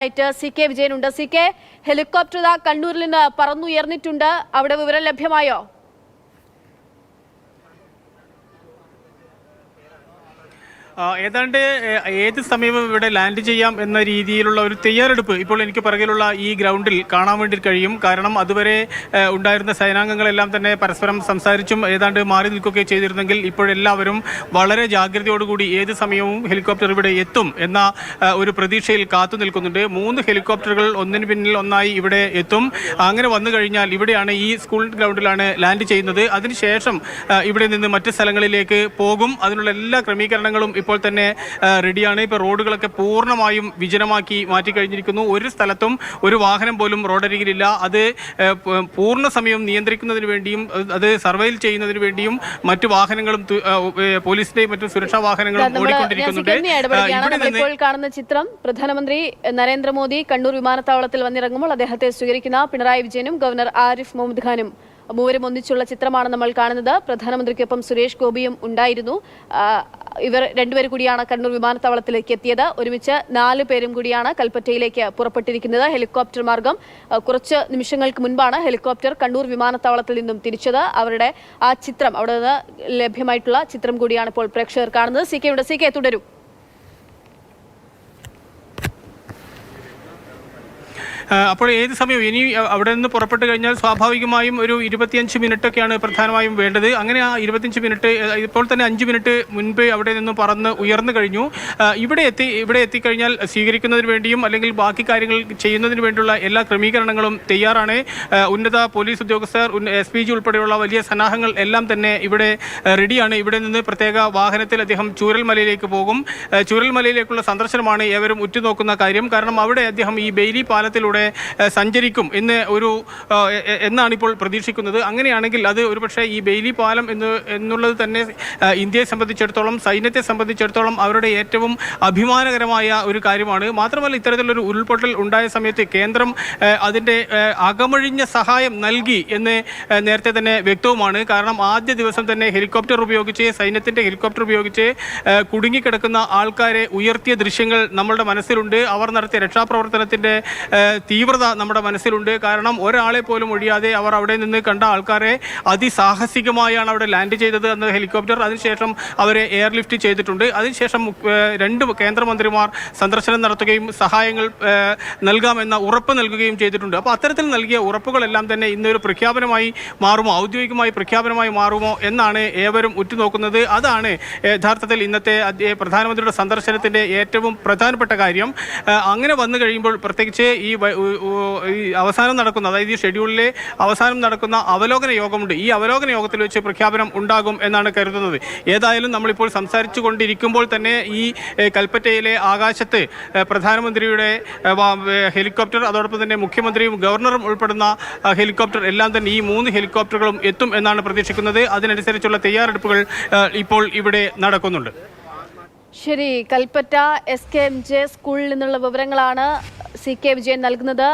CK വിജയനുണ്ട്. CK, helicopter കണ്ണൂരിൽ നിന്ന് പറന്നുയർന്നിട്ടുണ്ട്. അവിടെ വിവരം ലഭ്യമായോ? ഏതാണ്ട് ഏത് സമയവും ഇവിടെ ലാൻഡ് ചെയ്യാം എന്ന രീതിയിലുള്ള ഒരു തയ്യാറെടുപ്പ് ഇപ്പോൾ എനിക്ക് പിറകിലുള്ള ഈ ഗ്രൗണ്ടിൽ കാണാൻ വേണ്ടി കഴിയും. കാരണം അതുവരെ ഉണ്ടായിരുന്ന സേനാംഗങ്ങളെല്ലാം തന്നെ പരസ്പരം സംസാരിച്ചും ഏതാണ്ട് മാറി നിൽക്കുകയൊക്കെ ചെയ്തിരുന്നെങ്കിൽ ഇപ്പോഴെല്ലാവരും വളരെ ജാഗ്രതയോടുകൂടി ഏത് സമയവും ഹെലികോപ്റ്റർ ഇവിടെ എത്തും എന്ന ഒരു പ്രതീക്ഷയിൽ കാത്തു നിൽക്കുന്നുണ്ട്. 3 ഹെലികോപ്റ്ററുകൾ ഒന്നിന് പിന്നിൽ ഒന്നായി ഇവിടെ എത്തും. അങ്ങനെ വന്നു കഴിഞ്ഞാൽ ഇവിടെയാണ് ഈ സ്കൂൾ ഗ്രൗണ്ടിലാണ് ലാൻഡ് ചെയ്യുന്നത്. അതിനുശേഷം ഇവിടെ നിന്ന് മറ്റ് സ്ഥലങ്ങളിലേക്ക് പോകും. അതിനുള്ള എല്ലാ ക്രമീകരണങ്ങളും ഇപ്പോൾ തന്നെ റെഡിയാണ്. ഇപ്പോൾ റോഡുകളൊക്കെ പൂർണ്ണമായും വിജനമാക്കി മാറ്റിക്കഴിഞ്ഞിരിക്കുന്നു. ഒരു സ്ഥലത്തും ഒരു വാഹനം പോലും റോഡരികിലില്ല. അത് പൂർണ്ണ സമയം നിയന്ത്രിക്കുന്നതിന് വേണ്ടിയും അത് സർവൈൽ ചെയ്യുന്നതിന് വേണ്ടിയും മറ്റു വാഹനങ്ങളും പോലീസിന്റെയും മറ്റു സുരക്ഷാ വാഹനങ്ങളും ഓടിക്കൊണ്ടിരിക്കുന്നുണ്ട്. ഇപ്പോൾ കാണുന്ന ചിത്രം പ്രധാനമന്ത്രി നരേന്ദ്രമോദി കണ്ണൂർ വിമാനത്താവളത്തിൽ വന്നിറങ്ങുമ്പോൾ അദ്ദേഹത്തെ സ്വീകരിക്കുന്ന പിണറായി വിജയനും ഗവർണർ ആരിഫ് മുഹമ്മദ് ഖാനും മൂവരും ഒന്നിച്ചുള്ള ചിത്രമാണ് നമ്മൾ കാണുന്നത്. പ്രധാനമന്ത്രിക്കൊപ്പം സുരേഷ് ഗോപിയും ഉണ്ടായിരുന്നു. ഇവർ രണ്ടുപേരും കൂടിയാണ് കണ്ണൂർ വിമാനത്താവളത്തിലേക്ക് എത്തിയത്. ഒരുമിച്ച് 4 പേരും കൂടിയാണ് കൽപ്പറ്റയിലേക്ക് പുറപ്പെട്ടിരിക്കുന്നത്. ഹെലികോപ്റ്റർ മാർഗം കുറച്ച് നിമിഷങ്ങൾക്ക് മുൻപാണ് ഹെലികോപ്റ്റർ കണ്ണൂർ വിമാനത്താവളത്തിൽ നിന്നും തിരിച്ചത്. അവരുടെ ആ ചിത്രം അവിടെ നിന്ന് ലഭ്യമായിട്ടുള്ള ചിത്രം കൂടിയാണ് ഇപ്പോൾ പ്രേക്ഷകർ കാണുന്നത്. CK തുടരും. അപ്പോൾ ഏത് സമയവും ഇനി അവിടെ നിന്ന് പുറപ്പെട്ട് കഴിഞ്ഞാൽ സ്വാഭാവികമായും ഒരു 25 മിനിറ്റൊക്കെയാണ് പ്രധാനമായും വേണ്ടത്. അങ്ങനെ ആ 25 മിനിറ്റ് ഇപ്പോൾ തന്നെ 5 മിനിറ്റ് മുൻപ് അവിടെ നിന്ന് പറന്ന് ഉയർന്നു കഴിഞ്ഞു. ഇവിടെ എത്തിക്കഴിഞ്ഞാൽ സ്വീകരിക്കുന്നതിന് വേണ്ടിയും അല്ലെങ്കിൽ ബാക്കി കാര്യങ്ങൾ ചെയ്യുന്നതിന് വേണ്ടിയുള്ള എല്ലാ ക്രമീകരണങ്ങളും തയ്യാറാണ്. ഉന്നത പോലീസ് ഉദ്യോഗസ്ഥർ, SPG ഉൾപ്പെടെയുള്ള വലിയ സന്നാഹങ്ങൾ എല്ലാം തന്നെ ഇവിടെ റെഡിയാണ്. ഇവിടെ നിന്ന് പ്രത്യേക വാഹനത്തിൽ അദ്ദേഹം ചൂരൽമലയിലേക്ക് പോകും. ചൂരൽമലയിലേക്കുള്ള സന്ദർശനമാണ് ഏവരും ഉറ്റുനോക്കുന്ന കാര്യം. കാരണം അവിടെ അദ്ദേഹം ഈ ബെയിലി പാലത്തിലൂടെ സഞ്ചരിക്കും എന്നാണ് ഇപ്പോൾ പ്രതീക്ഷിക്കുന്നത്. അങ്ങനെയാണെങ്കിൽ അത് ഒരുപക്ഷെ ഈ ബെയിലി പാലം എന്നുള്ളത് തന്നെ ഇന്ത്യയെ സംബന്ധിച്ചിടത്തോളം, സൈന്യത്തെ സംബന്ധിച്ചിടത്തോളം അവരുടെ ഏറ്റവും അഭിമാനകരമായ ഒരു കാര്യമാണ്. മാത്രമല്ല ഇത്തരത്തിലൊരു ഉരുൾപൊട്ടൽ ഉണ്ടായ സമയത്ത് കേന്ദ്രം അതിൻ്റെ അകമഴിഞ്ഞ സഹായം നൽകി എന്ന് നേരത്തെ തന്നെ വ്യക്തവുമാണ്. കാരണം ആദ്യ ദിവസം തന്നെ സൈന്യത്തിൻ്റെ ഹെലികോപ്റ്റർ ഉപയോഗിച്ച് കുടുങ്ങിക്കിടക്കുന്ന ആൾക്കാരെ ഉയർത്തിയ ദൃശ്യങ്ങൾ നമ്മളുടെ മനസ്സിലുണ്ട്. അവർ നടത്തിയ രക്ഷാപ്രവർത്തനത്തിൻ്റെ തീവ്രത നമ്മുടെ മനസ്സിലുണ്ട്. കാരണം ഒരാളെ പോലും ഒഴിയാതെ അവർ അവിടെ നിന്ന് കണ്ട ആൾക്കാരെ അതിസാഹസികമായാണ് അവിടെ ലാൻഡ് ചെയ്തത് എന്ന ഹെലികോപ്റ്റർ. അതിനുശേഷം അവരെ എയർലിഫ്റ്റ് ചെയ്തിട്ടുണ്ട്. അതിനുശേഷം 2 കേന്ദ്രമന്ത്രിമാർ സന്ദർശനം നടത്തുകയും സഹായങ്ങൾ നൽകാമെന്ന ഉറപ്പ് നൽകുകയും ചെയ്തിട്ടുണ്ട്. അപ്പോൾ അത്തരത്തിൽ നൽകിയ ഉറപ്പുകളെല്ലാം തന്നെ ഇന്നൊരു പ്രഖ്യാപനമായി മാറുമോ, ഔദ്യോഗികമായി പ്രഖ്യാപനമായി മാറുമോ എന്നാണ് ഏവരും ഉറ്റുനോക്കുന്നത്. അതാണ് യഥാർത്ഥത്തിൽ ഇന്നത്തെ പ്രധാനമന്ത്രിയുടെ സന്ദർശനത്തിൻ്റെ ഏറ്റവും പ്രധാനപ്പെട്ട കാര്യം. അങ്ങനെ വന്നു കഴിയുമ്പോൾ പ്രത്യേകിച്ച് ഈ അവസാനം നടക്കുന്ന, അതായത് ഈ ഷെഡ്യൂളിലെ അവസാനം നടക്കുന്ന അവലോകന യോഗമുണ്ട്. ഈ അവലോകന യോഗത്തിൽ വെച്ച് പ്രഖ്യാപനം ഉണ്ടാകും എന്നാണ് കരുതുന്നത്. ഏതായാലും നമ്മളിപ്പോൾ സംസാരിച്ചു കൊണ്ടിരിക്കുമ്പോൾ തന്നെ ഈ കൽപ്പറ്റയിലെ ആകാശത്ത് പ്രധാനമന്ത്രിയുടെ ഹെലികോപ്റ്റർ, അതോടൊപ്പം തന്നെ മുഖ്യമന്ത്രിയും ഗവർണറും ഉൾപ്പെടുന്ന ഹെലികോപ്റ്റർ എല്ലാം തന്നെ ഈ 3 ഹെലികോപ്റ്ററുകളും എത്തും എന്നാണ് പ്രതീക്ഷിക്കുന്നത്. അതിനനുസരിച്ചുള്ള തയ്യാറെടുപ്പുകൾ ഇപ്പോൾ ഇവിടെ നടക്കുന്നുണ്ട്. ശരി, കൽപ്പറ്റ SKMJ സ്കൂളിൽ നിന്നുള്ള വിവരങ്ങളാണ് CK വിജയൻ നൽകുന്നത്.